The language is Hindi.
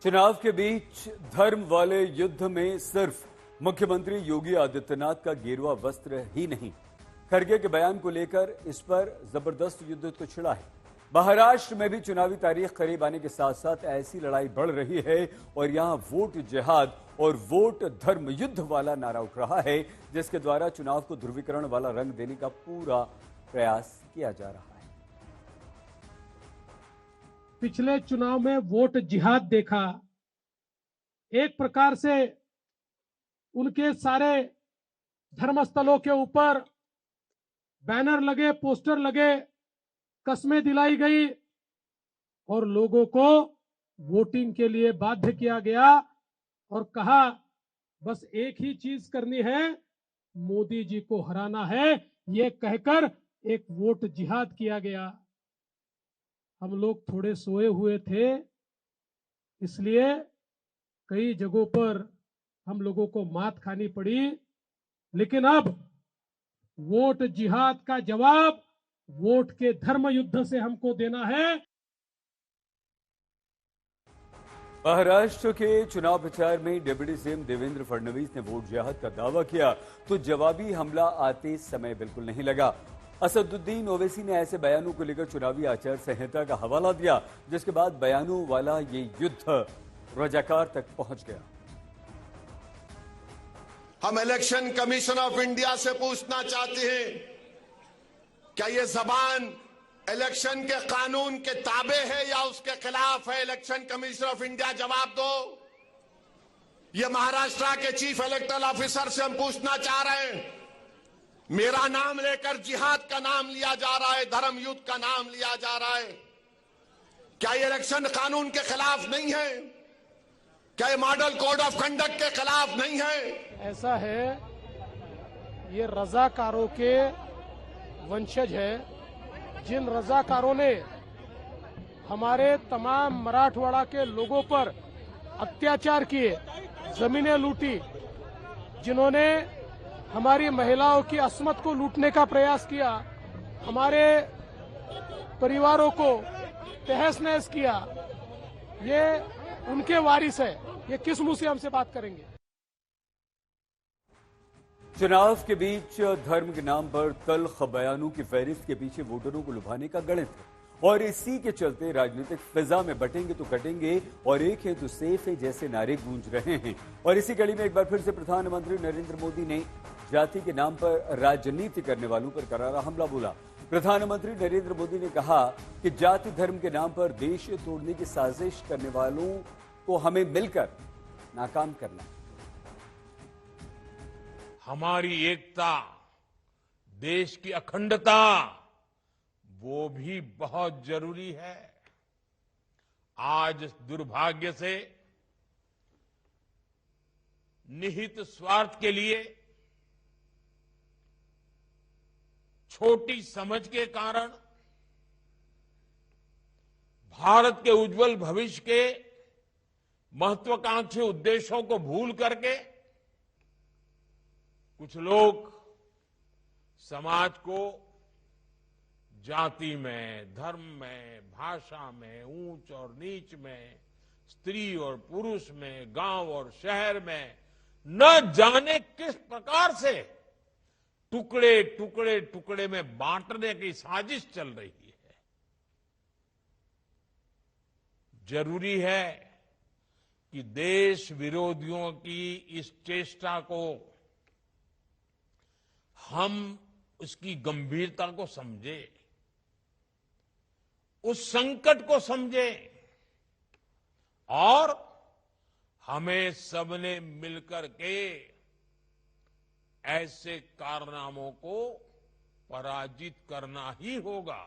चुनाव के बीच धर्म वाले युद्ध में सिर्फ मुख्यमंत्री योगी आदित्यनाथ का गेरुआ वस्त्र ही नहीं, खड़गे के बयान को लेकर इस पर जबरदस्त युद्ध तो छिड़ा है। महाराष्ट्र में भी चुनावी तारीख करीब आने के साथ साथ ऐसी लड़ाई बढ़ रही है और यहां वोट जिहाद और वोट धर्म युद्ध वाला नारा उठ रहा है, जिसके द्वारा चुनाव को ध्रुवीकरण वाला रंग देने का पूरा प्रयास किया जा रहा है। पिछले चुनाव में वोट जिहाद देखा, एक प्रकार से उनके सारे धर्मस्थलों के ऊपर बैनर लगे, पोस्टर लगे, कस्में दिलाई गई और लोगों को वोटिंग के लिए बाध्य किया गया और कहा बस एक ही चीज करनी है, मोदी जी को हराना है, ये कहकर एक वोट जिहाद किया गया। हम लोग थोड़े सोए हुए थे, इसलिए कई जगहों पर हम लोगों को मात खानी पड़ी, लेकिन अब वोट जिहाद का जवाब वोट के धर्म युद्ध से हमको देना है। महाराष्ट्र के चुनाव प्रचार में डिप्टी सीएम देवेंद्र फडणवीस ने वोट जिहाद का दावा किया तो जवाबी हमला आते समय बिल्कुल नहीं लगा। असदुद्दीन ओवैसी ने ऐसे बयानों को लेकर चुनावी आचार संहिता का हवाला दिया, जिसके बाद बयानों वाला ये युद्ध रजाकार तक पहुंच गया। हम इलेक्शन कमीशन ऑफ इंडिया से पूछना चाहते हैं, क्या ये जबान इलेक्शन के कानून के ताबे है या उसके खिलाफ है? इलेक्शन कमीशन ऑफ इंडिया जवाब दो। ये महाराष्ट्र के चीफ इलेक्टोरल ऑफिसर से हम पूछना चाह रहे हैं, मेरा नाम लेकर जिहाद का नाम लिया जा रहा है, धर्म युद्ध का नाम लिया जा रहा है, क्या ये इलेक्शन कानून के खिलाफ नहीं है? क्या ये मॉडल कोड ऑफ कंडक्ट के खिलाफ नहीं है? ऐसा है, ये रजाकारों के वंशज है, जिन रजाकारों ने हमारे तमाम मराठवाड़ा के लोगों पर अत्याचार किए, जमीनें लूटी, जिन्होंने हमारी महिलाओं की अस्मत को लूटने का प्रयास किया, हमारे परिवारों को तहस नहस किया, ये उनके वारिस है। ये किस मुंह से हमसे बात करेंगे? चुनाव के बीच धर्म के नाम पर तल्ख बयानों की फहरिस्त के पीछे वोटरों को लुभाने का गणित है और इसी के चलते राजनीतिक फिजा में बटेंगे तो कटेंगे और एक है तो सेफ है जैसे नारे गूंज रहे हैं। और इसी कड़ी में एक बार फिर से प्रधानमंत्री नरेंद्र मोदी ने जाति के नाम पर राजनीति करने वालों पर करारा हमला बोला। प्रधानमंत्री नरेंद्र मोदी ने कहा कि जाति धर्म के नाम पर देश तोड़ने की साजिश करने वालों को हमें मिलकर नाकाम करना। हमारी एकता, देश की अखंडता, वो भी बहुत जरूरी है। आज दुर्भाग्य से निहित स्वार्थ के लिए, छोटी समझ के कारण भारत के उज्जवल भविष्य के महत्वाकांक्षी उद्देश्यों को भूल करके कुछ लोग समाज को जाति में, धर्म में, भाषा में, ऊंच और नीच में, स्त्री और पुरुष में, गांव और शहर में न जाने किस प्रकार से टुकड़े टुकड़े टुकड़े में बांटने की साजिश चल रही है। जरूरी है कि देश विरोधियों की इस चेष्टा को हम उसकी गंभीरता को समझें, उस संकट को समझें और हमें सबने मिलकर के ऐसे कारनामों को पराजित करना ही होगा।